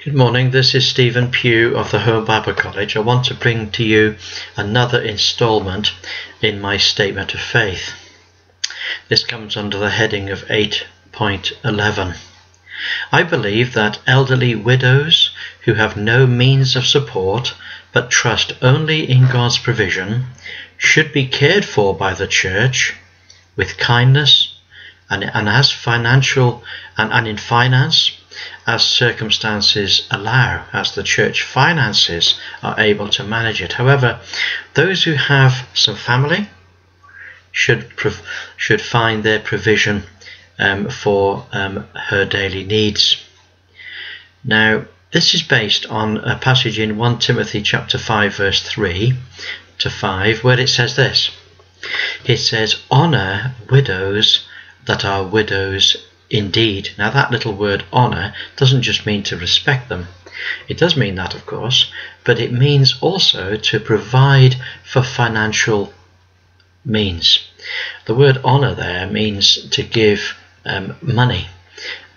Good morning, this is Stephen Pugh of the Home Bible College. I want to bring to you another instalment in my statement of faith. This comes under the heading of 8.11. I believe that elderly widows who have no means of support but trust only in God's provision should be cared for by the church with kindness and as financial and in finance as circumstances allow, as the church finances are able to manage it. However, those who have some family should find their provision for her daily needs. Now, this is based on a passage in 1 Timothy chapter 5 verse 3 to 5 where it says this. It says, "Honour widows that are widows indeed." Now that little word honour doesn't just mean to respect them. It does mean that, of course, but it means also to provide for financial means. The word honour there means to give money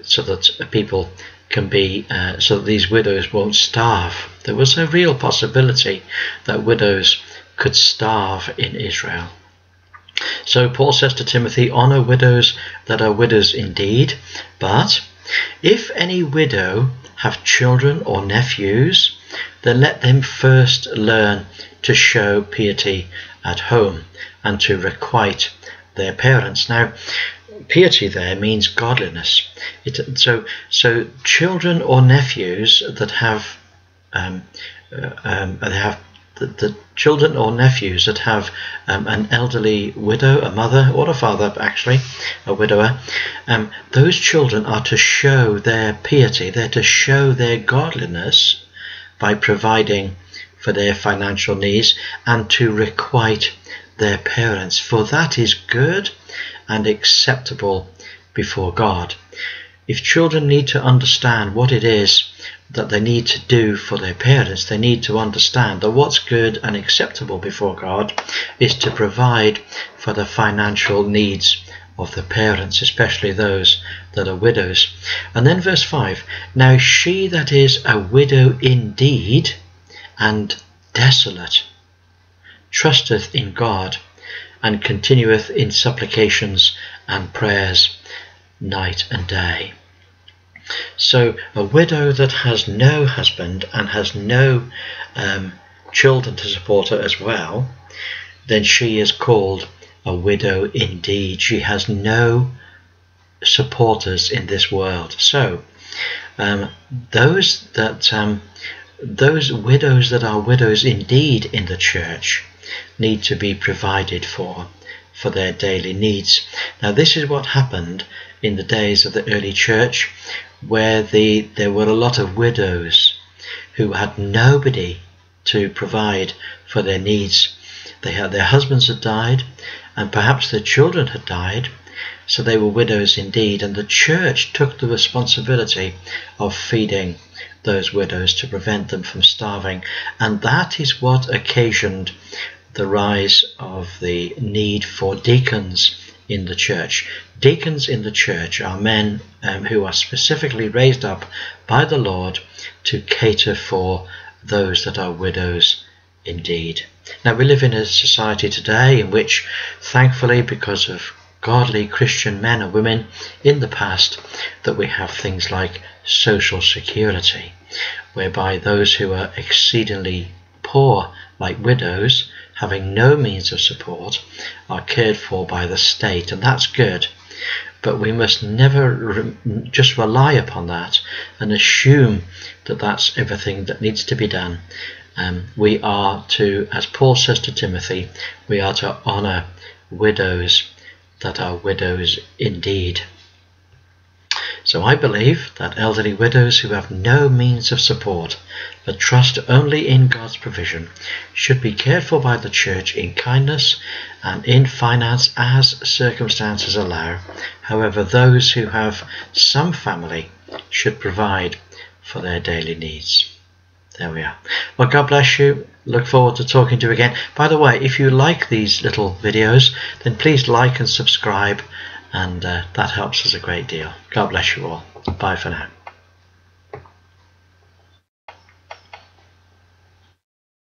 so that people can be, so that these widows won't starve. There was a real possibility that widows could starve in Israel. So Paul says to Timothy, "Honour widows that are widows indeed, but if any widow have children or nephews, then let them first learn to show piety at home and to requite their parents." Now, piety there means godliness. So children or nephews that have the children or nephews that have an elderly widow, a mother or a father, actually a widower, those children are to show their piety. They're to show their godliness by providing for their financial needs and to requite their parents, for that is good and acceptable before God. If children need to understand what it is that they need to do for their parents, they need to understand that what's good and acceptable before God is to provide for the financial needs of the parents, especially those that are widows. And then verse 5, "Now she that is a widow indeed and desolate trusteth in God and continueth in supplications and prayers night and day." So a widow that has no husband and has no children to support her as well, then she is called a widow indeed. She has no supporters in this world. So those widows that are widows indeed in the church need to be provided for their daily needs. Now this is what happened in the days of the early church, where there were a lot of widows who had nobody to provide for their needs. Their husbands had died, and perhaps their children had died, so they were widows indeed, and the church took the responsibility of feeding those widows to prevent them from starving. And that is what occasioned the rise of the need for deacons in the church. Deacons in the church are men who are specifically raised up by the Lord to cater for those that are widows indeed. Now we live in a society today in which, thankfully, because of godly Christian men and women in the past, that we have things like social security, whereby those who are exceedingly poor, like widows, having no means of support, are cared for by the state, and that's good. But we must never just rely upon that and assume that that's everything that needs to be done. We are to, as Paul says to Timothy, we are to honour widows that are widows indeed. So I believe that elderly widows who have no means of support but trust only in God's provision should be cared for by the church in kindness and in finance as circumstances allow. However, those who have some family should provide for their daily needs. There we are. Well, God bless you. Look forward to talking to you again. By the way, if you like these little videos, then please like and subscribe, and that helps us a great deal. God bless you all. Bye for now.